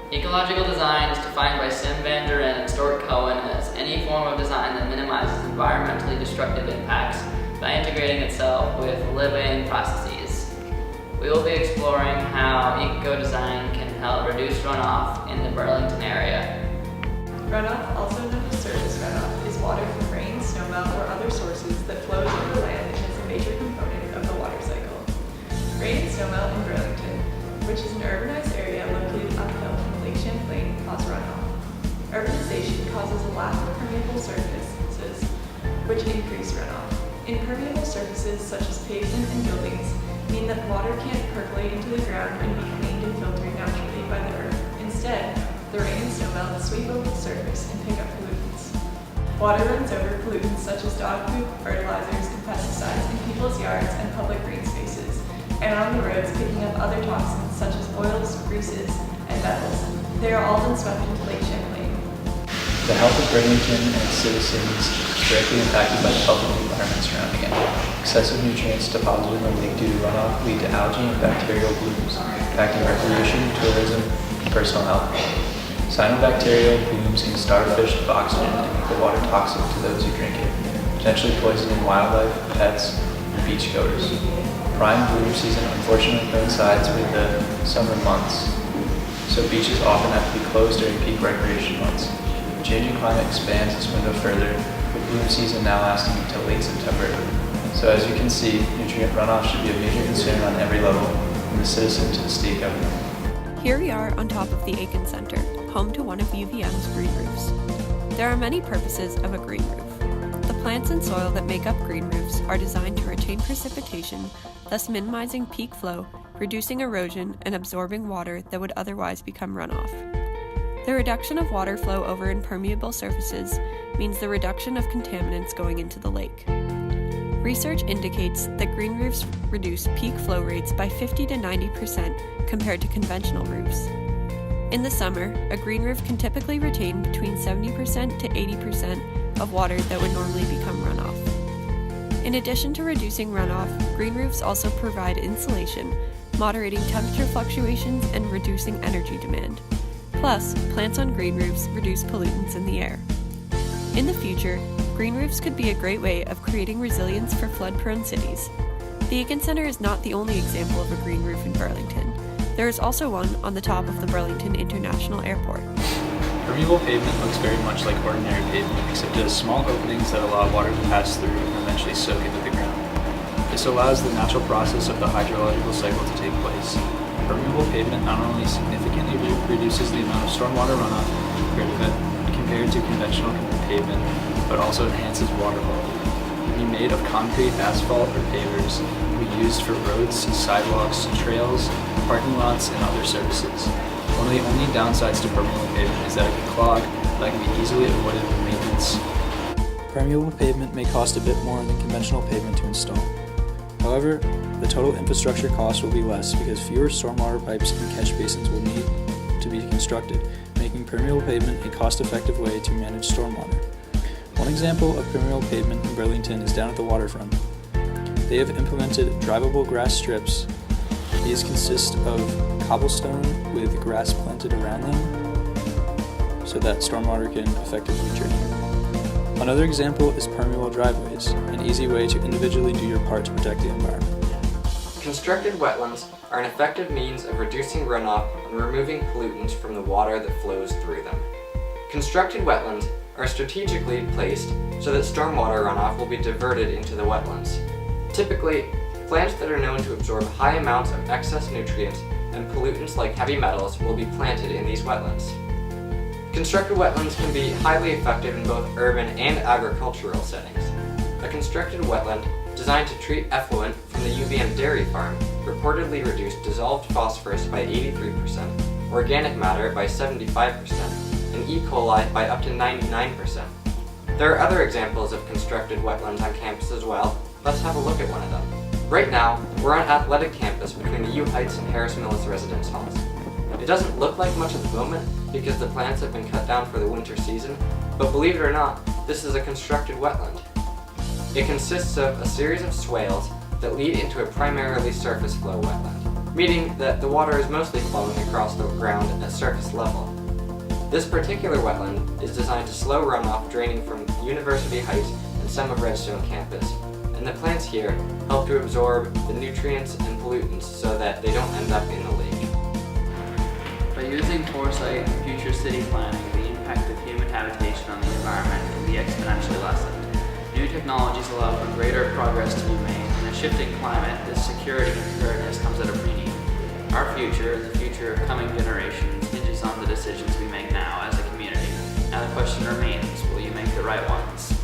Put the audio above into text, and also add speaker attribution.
Speaker 1: Ecological design is defined by Sim van der Ende and Stuart Cohen as any form of design that minimizes environmentally destructive impacts by integrating itself with living processes. We will be exploring how eco-design can help reduce runoff in the Burlington area.
Speaker 2: Runoff, also known as surface runoff, is water from rain, snowmelt, or other sources that flows over land and is a major component of the water cycle. Rain and snowmelt in Burlington, which is an urbanized area located uphill from Lake Champlain, cause runoff. Urbanization causes a lack of permeable surfaces, which increase runoff. Impermeable surfaces such as pavement and buildings mean that water can't percolate into the ground and be cleaned and filtered naturally by the earth. Instead, the rain and snowmelt sweep over the surface and pick up pollutants. Water runs over pollutants such as dog poop, fertilizers, and pesticides in people's yards and public green spaces, and on the roads picking up other toxins such as oils, greases, and metals. They are all then swept into Lake Champlain.
Speaker 3: The health of Burlington and its citizens is directly impacted by the health of the environment surrounding it. Excessive nutrients deposited in the lake due to runoff lead to algae and bacterial blooms, impacting recreation, tourism, and personal health. Cyanobacterial blooms can starve fish of oxygen and make the water toxic to those who drink it, potentially poisoning wildlife, pets, and beachgoers. Prime bloom season unfortunately coincides with the summer months, so beaches often have to be closed during peak recreation months. The changing climate expands this window further, with bloom season now lasting until late September. So as you can see, nutrient runoff should be a major concern on every level, from the citizen to the state government.
Speaker 4: Here we are on top of the Aiken Center, home to one of UVM's green roofs. There are many purposes of a green roof. The plants and soil that make up green roofs are designed to retain precipitation, thus minimizing peak flow, reducing erosion, and absorbing water that would otherwise become runoff. The reduction of water flow over impermeable surfaces means the reduction of contaminants going into the lake. Research indicates that green roofs reduce peak flow rates by 50 to 90% compared to conventional roofs. In the summer, a green roof can typically retain between 70% to 80% of water that would normally become runoff. In addition to reducing runoff, green roofs also provide insulation, moderating temperature fluctuations and reducing energy demand. Plus, plants on green roofs reduce pollutants in the air. In the future, green roofs could be a great way of creating resilience for flood-prone cities. The Aiken Center is not the only example of a green roof in Burlington. There is also one on the top of the Burlington International Airport.
Speaker 3: Permeable pavement looks very much like ordinary pavement, except it has small openings that allow water to pass through and eventually soak into the ground. This allows the natural process of the hydrological cycle to take place. Permeable pavement not only significantly reduces the amount of stormwater runoff compared to conventional pavement, but also enhances water quality. It can be made of concrete, asphalt, or pavers, and be used for roads, sidewalks, trails, parking lots, and other surfaces. One of the only downsides to permeable pavement is that it can clog, but can be easily avoided with maintenance.
Speaker 5: Permeable pavement may cost a bit more than conventional pavement to install. However, the total infrastructure cost will be less because fewer stormwater pipes and catch basins will need to be constructed, making permeable pavement a cost-effective way to manage stormwater. One example of permeable pavement in Burlington is down at the waterfront. They have implemented drivable grass strips. These consist of cobblestone with grass planted around them so that stormwater can effectively drain. Another example is permeable driveways, an easy way to individually do your part to protect the environment.
Speaker 6: Constructed wetlands are an effective means of reducing runoff and removing pollutants from the water that flows through them. Constructed wetlands are strategically placed so that stormwater runoff will be diverted into the wetlands. Typically, plants that are known to absorb high amounts of excess nutrients and pollutants like heavy metals will be planted in these wetlands. Constructed wetlands can be highly effective in both urban and agricultural settings. A constructed wetland designed to treat effluent from the UVM dairy farm reportedly reduced dissolved phosphorus by 83%, organic matter by 75%, and E. coli by up to 99%. There are other examples of constructed wetlands on campus as well. Let's have a look at one of them. Right now, we're on athletic campus between the U Heights and Harris Millis residence halls. It doesn't look like much at the moment because the plants have been cut down for the winter season, but believe it or not, this is a constructed wetland. It consists of a series of swales that lead into a primarily surface flow wetland. meaning that the water is mostly flowing across the ground at surface level. This particular wetland is designed to slow runoff draining from University Heights and some of Redstone campus, and the plants here help to absorb the nutrients and pollutants so that they don't end up in the lake.
Speaker 1: By using foresight and future city planning, the impact of human habitation on the environment can be exponentially lessened. New technologies allow for greater progress to be made. In a shifting climate, this security and preparedness comes at a premium. Our future, the future of coming generations, hinges on the decisions we make now as a community. Now the question remains, will you make the right ones?